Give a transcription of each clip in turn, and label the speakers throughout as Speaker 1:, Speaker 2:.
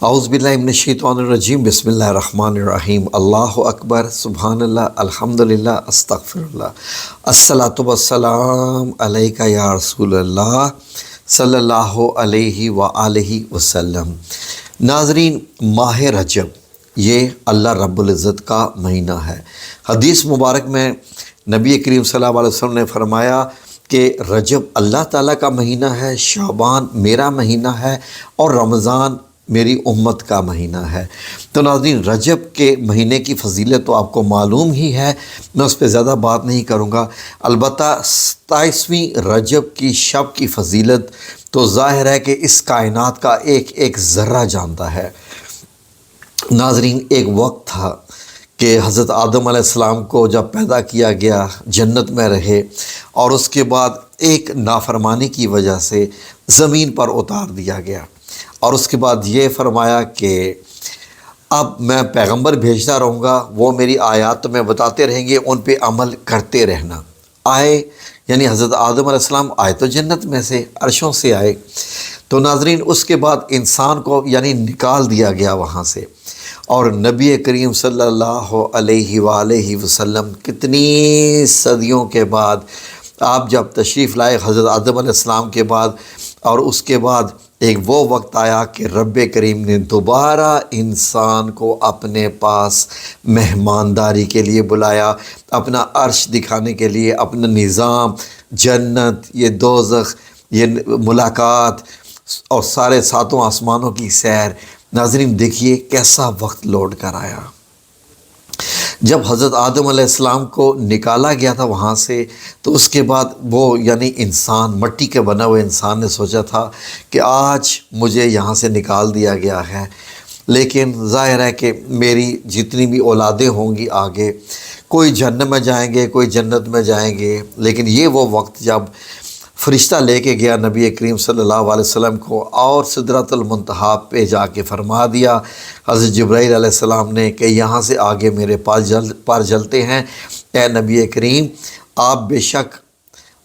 Speaker 1: اعوذ باللہ من الشیطان الرجیم بسم اللہ الرحمن الرحیم اللہ اکبر سبحان اللہ الحمدللہ استغفر اللہ الصلاۃ والسلام علیک یا رسول اللہ صلی اللہ علیہ وآلہ وسلم۔ ناظرین، ماہ رجب یہ اللہ رب العزت کا مہینہ ہے۔ حدیث مبارک میں نبی کریم صلی اللہ علیہ وسلم نے فرمایا کہ رجب اللہ تعالیٰ کا مہینہ ہے، شعبان میرا مہینہ ہے اور رمضان میری امت کا مہینہ ہے۔ تو ناظرین، رجب کے مہینے کی فضیلت تو آپ کو معلوم ہی ہے، میں اس پہ زیادہ بات نہیں کروں گا۔ البتہ 27ویں رجب کی شب کی فضیلت تو ظاہر ہے کہ اس کائنات کا ایک ایک ذرہ جانتا ہے۔ ناظرین، ایک وقت تھا کہ حضرت آدم علیہ السلام کو جب پیدا کیا گیا جنت میں رہے، اور اس کے بعد ایک نافرمانی کی وجہ سے زمین پر اتار دیا گیا، اور اس کے بعد یہ فرمایا کہ اب میں پیغمبر بھیجتا رہوں گا، وہ میری آیات تمہیں بتاتے رہیں گے، ان پہ عمل کرتے رہنا۔ آئے یعنی حضرت آدم علیہ السلام آئے تو جنت میں سے، عرشوں سے آئے۔ تو ناظرین، اس کے بعد انسان کو یعنی نکال دیا گیا وہاں سے، اور نبی کریم صلی اللہ علیہ وآلہ وسلم کتنی صدیوں کے بعد آپ جب تشریف لائے حضرت آدم علیہ السلام کے بعد، اور اس کے بعد ایک وہ وقت آیا کہ رب کریم نے دوبارہ انسان کو اپنے پاس مہمانداری کے لیے بلایا، اپنا عرش دکھانے کے لیے، اپنا نظام، جنت، یہ دوزخ، یہ ملاقات اور سارے ساتوں آسمانوں کی سیر۔ ناظرین دیکھیے کیسا وقت لوٹ کر آیا۔ جب حضرت آدم علیہ السلام کو نکالا گیا تھا وہاں سے، تو اس کے بعد وہ یعنی انسان، مٹی کے بنا ہوئے انسان نے سوچا تھا کہ آج مجھے یہاں سے نکال دیا گیا ہے، لیکن ظاہر ہے کہ میری جتنی بھی اولادیں ہوں گی آگے، کوئی جہنم میں جائیں گے، کوئی جنت میں جائیں گے۔ لیکن یہ وہ وقت جب فرشتہ لے کے گیا نبی کریم صلی اللہ علیہ وسلم کو، اور سدرۃ المنتہا پہ جا کے فرما دیا حضرت جبرائیل علیہ السلام نے کہ یہاں سے آگے میرے پر جلتے ہیں، اے نبی کریم آپ بے شک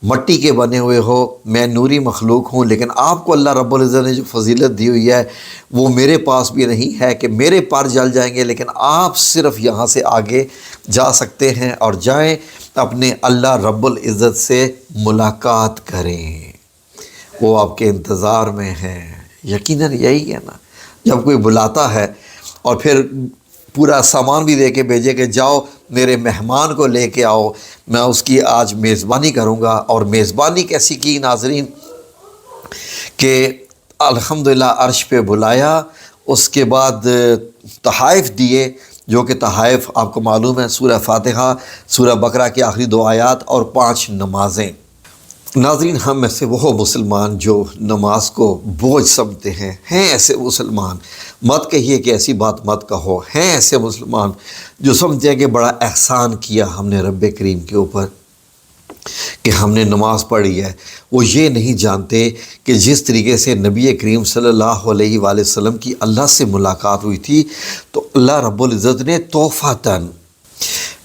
Speaker 1: مٹی کے بنے ہوئے ہو، میں نوری مخلوق ہوں، لیکن آپ کو اللہ رب العزت نے جو فضیلت دی ہوئی ہے وہ میرے پاس بھی نہیں ہے کہ میرے پر جل جائیں گے، لیکن آپ صرف یہاں سے آگے جا سکتے ہیں، اور جائیں اپنے اللہ رب العزت سے ملاقات کریں، وہ آپ کے انتظار میں ہیں۔ یقیناً یہی ہے نا، جب کوئی بلاتا ہے اور پھر پورا سامان بھی دے کے بھیجے کہ جاؤ میرے مہمان کو لے کے آؤ، میں اس کی آج میزبانی کروں گا۔ اور میزبانی کیسی کی ناظرین کہ الحمدللہ عرش پہ بلایا، اس کے بعد تحائف دیے، جو کہ تحائف آپ کو معلوم ہے سورہ فاتحہ، سورہ بقرہ کی آخری 2 آیات اور 5 نمازیں۔ ناظرین، ہم میں سے وہ مسلمان جو نماز کو بوجھ سمجھتے ہیں ایسے مسلمان، مت کہیے کہ ایسی بات مت کہو، ہیں ایسے مسلمان جو سمجھتے ہیں کہ بڑا احسان کیا ہم نے رب کریم کے اوپر کہ ہم نے نماز پڑھی ہے۔ وہ یہ نہیں جانتے کہ جس طریقے سے نبی کریم صلی اللہ علیہ وآلہ وسلم کی اللہ سے ملاقات ہوئی تھی، تو اللہ رب العزت نے تحفتاً،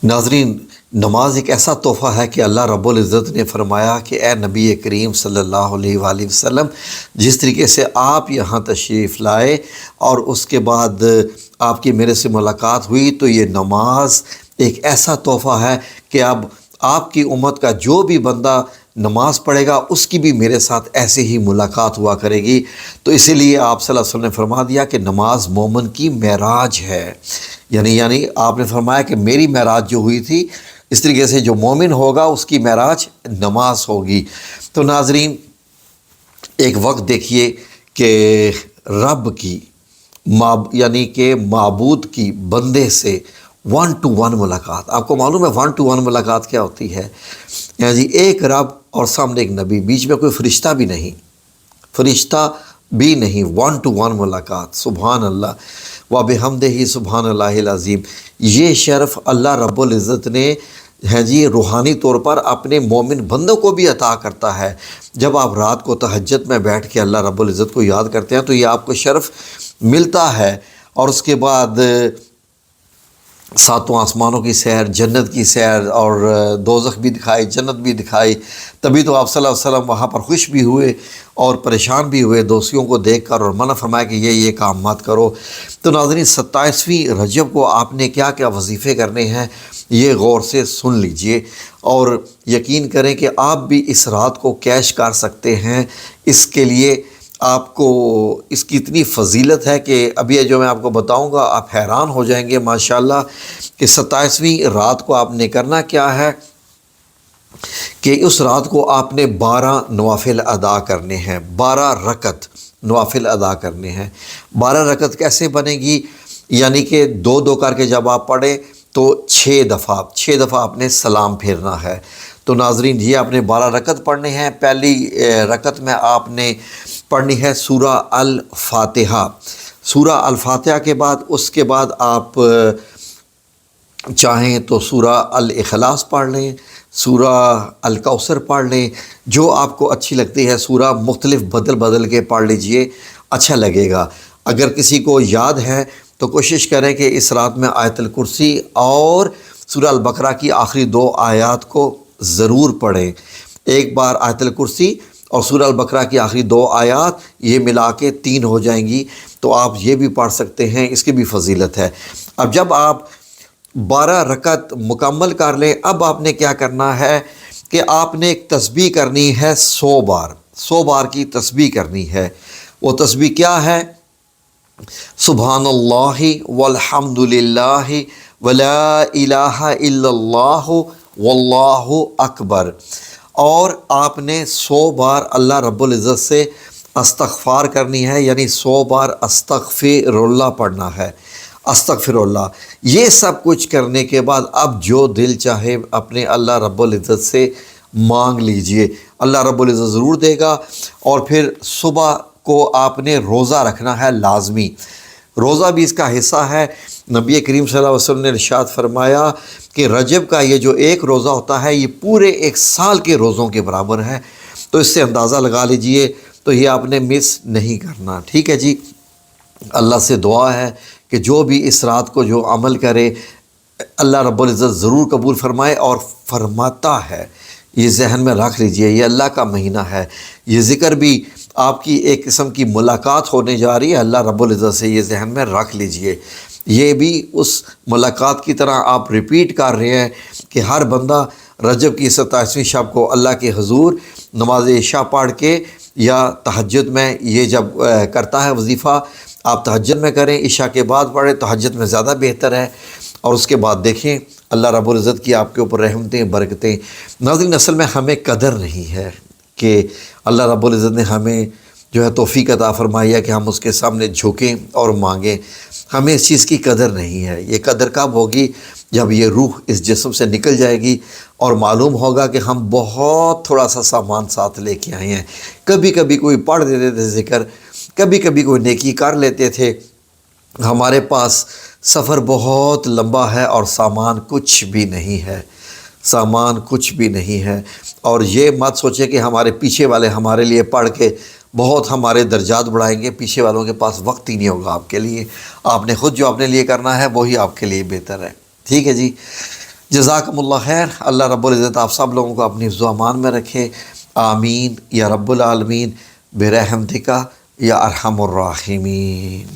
Speaker 1: ناظرین نماز ایک ایسا تحفہ ہے کہ اللہ رب العزت نے فرمایا کہ اے نبی کریم صلی اللہ علیہ وآلہ وسلم، جس طریقے سے آپ یہاں تشریف لائے اور اس کے بعد آپ کی میرے سے ملاقات ہوئی، تو یہ نماز ایک ایسا تحفہ ہے کہ اب آپ کی امت کا جو بھی بندہ نماز پڑھے گا اس کی بھی میرے ساتھ ایسے ہی ملاقات ہوا کرے گی۔ تو اسی لیے آپ صلی اللہ علیہ وسلم نے فرما دیا کہ نماز مومن کی معراج ہے، یعنی آپ نے فرمایا کہ میری معراج جو ہوئی تھی، اس طریقے سے جو مومن ہوگا اس کی معراج نماز ہوگی۔ تو ناظرین ایک وقت دیکھیے کہ رب کی یعنی کہ معبود کی بندے سے 1 to 1 ملاقات، آپ کو معلوم ہے 1 to 1 ملاقات کیا ہوتی ہے؟ یعنی ایک رب اور سامنے ایک نبی، بیچ میں کوئی فرشتہ بھی نہیں، 1 to 1 ملاقات۔ سبحان اللہ وبحمدہ سبحان اللہ العظیم۔ یہ شرف اللہ رب العزت نے روحانی طور پر اپنے مومن بندوں کو بھی عطا کرتا ہے۔ جب آپ رات کو تہجد میں بیٹھ کے اللہ رب العزت کو یاد کرتے ہیں تو یہ آپ کو شرف ملتا ہے، اور اس کے بعد ساتوں آسمانوں کی سیر، جنت کی سیر، اور دوزخ بھی دکھائی، جنت بھی دکھائی۔ تبھی تو آپ صلی اللہ علیہ وسلم وہاں پر خوش بھی ہوئے اور پریشان بھی ہوئے دوستیوں کو دیکھ کر، اور منع فرمایا کہ یہ کام مت کرو۔ تو ناظرین 27ویں رجب کو آپ نے کیا کیا وظیفے کرنے ہیں یہ غور سے سن لیجئے، اور یقین کریں کہ آپ بھی اس رات کو کیش کر سکتے ہیں۔ اس کے لیے آپ کو اس کی اتنی فضیلت ہے کہ ابھی جو میں آپ کو بتاؤں گا آپ حیران ہو جائیں گے ماشاءاللہ، کہ 27ویں رات کو آپ نے کرنا کیا ہے کہ اس رات کو آپ نے 12 نوافل ادا کرنے ہیں، 12 رکعت نوافل ادا کرنے ہیں۔ 12 رکعت کیسے بنے گی؟ یعنی کہ 2 کر کے جب آپ پڑھیں تو 6 دفعہ آپ نے سلام پھیرنا ہے۔ تو ناظرین یہ آپ نے 12 رکعت پڑھنے ہیں۔ پہلی رکعت میں آپ نے پڑھنی ہے سورہ الفاتحہ۔ سورہ الفاتحہ کے بعد اس کے بعد آپ چاہیں تو سورہ الاخلاص پڑھ لیں، سورہ الکوثر پڑھ لیں، جو آپ کو اچھی لگتی ہے سورہ مختلف بدل کے پڑھ لیجئے، اچھا لگے گا۔ اگر کسی کو یاد ہے تو کوشش کریں کہ اس رات میں آیت الکرسی اور سورہ البقرہ کی آخری 2 آیات کو ضرور پڑھیں۔ ایک بار آیت الکرسی اور سورہ البقرہ کی آخری 2 آیات یہ ملا کے 3 ہو جائیں گی، تو آپ یہ بھی پڑھ سکتے ہیں، اس کی بھی فضیلت ہے۔ اب جب آپ 12 رکعت مکمل کر لیں، اب آپ نے کیا کرنا ہے کہ آپ نے ایک تسبیح کرنی ہے 100 بار کی تسبیح کرنی ہے۔ وہ تسبیح کیا ہے؟ سبحان اللہ والحمد للہ ولا الہ الا اللہ واللہ اکبر۔ اور آپ نے 100 بار اللہ رب العزت سے استغفار کرنی ہے، یعنی 100 بار استغفر اللہ پڑھنا ہے، استغفر اللہ۔ یہ سب کچھ کرنے کے بعد اب جو دل چاہے اپنے اللہ رب العزت سے مانگ لیجئے، اللہ رب العزت ضرور دے گا۔ اور پھر صبح کو آپ نے روزہ رکھنا ہے لازمی، روزہ بھی اس کا حصہ ہے۔ نبی کریم صلی اللہ علیہ وسلم نے ارشاد فرمایا کہ رجب کا یہ جو ایک روزہ ہوتا ہے یہ پورے 1 سال کے روزوں کے برابر ہے، تو اس سے اندازہ لگا لیجئے، تو یہ آپ نے مس نہیں کرنا، ٹھیک ہے جی۔ اللہ سے دعا ہے کہ جو بھی اس رات کو جو عمل کرے اللہ رب العزت ضرور قبول فرمائے، اور فرماتا ہے، یہ ذہن میں رکھ لیجئے، یہ اللہ کا مہینہ ہے، یہ ذکر بھی آپ کی ایک قسم کی ملاقات ہونے جا رہی ہے اللہ رب العزت سے، یہ ذہن میں رکھ لیجئے۔ یہ بھی اس ملاقات کی طرح آپ ریپیٹ کر رہے ہیں کہ ہر بندہ رجب کی 27ویں شب کو اللہ کے حضور نماز عشاء پڑھ کے یا تہجد میں یہ جب کرتا ہے وظیفہ، آپ تہجد میں کریں، عشاء کے بعد پڑھیں، تہجد میں زیادہ بہتر ہے، اور اس کے بعد دیکھیں اللہ رب العزت کی آپ کے اوپر رحمتیں برکتیں۔ ناظرین اصل میں ہمیں قدر نہیں ہے کہ اللہ رب العزت نے ہمیں جو ہے توفیق عطا فرمائی ہے کہ ہم اس کے سامنے جھکیں اور مانگیں، ہمیں اس چیز کی قدر نہیں ہے۔ یہ قدر کب ہوگی؟ جب یہ روح اس جسم سے نکل جائے گی اور معلوم ہوگا کہ ہم بہت تھوڑا سا سامان ساتھ لے کے آئے ہیں۔ کبھی کبھی کوئی پڑھ دیتے تھے ذکر، کبھی کبھی کوئی نیکی کر لیتے تھے، ہمارے پاس سفر بہت لمبا ہے اور سامان کچھ بھی نہیں ہے، سامان کچھ بھی نہیں ہے۔ اور یہ مت سوچے کہ ہمارے پیچھے والے ہمارے لیے پڑھ کے بہت ہمارے درجات بڑھائیں گے، پیچھے والوں کے پاس وقت ہی نہیں ہوگا آپ کے لیے۔ آپ نے خود جو اپنے لیے کرنا ہے وہی آپ کے لیے بہتر ہے، ٹھیک ہے جی۔ جزاکم اللہ خیر۔ اللہ رب العزت آپ سب لوگوں کو اپنی حفظ و امان میں رکھے، آمین یا رب العالمین، برحمتک یا ارحم الراحمین۔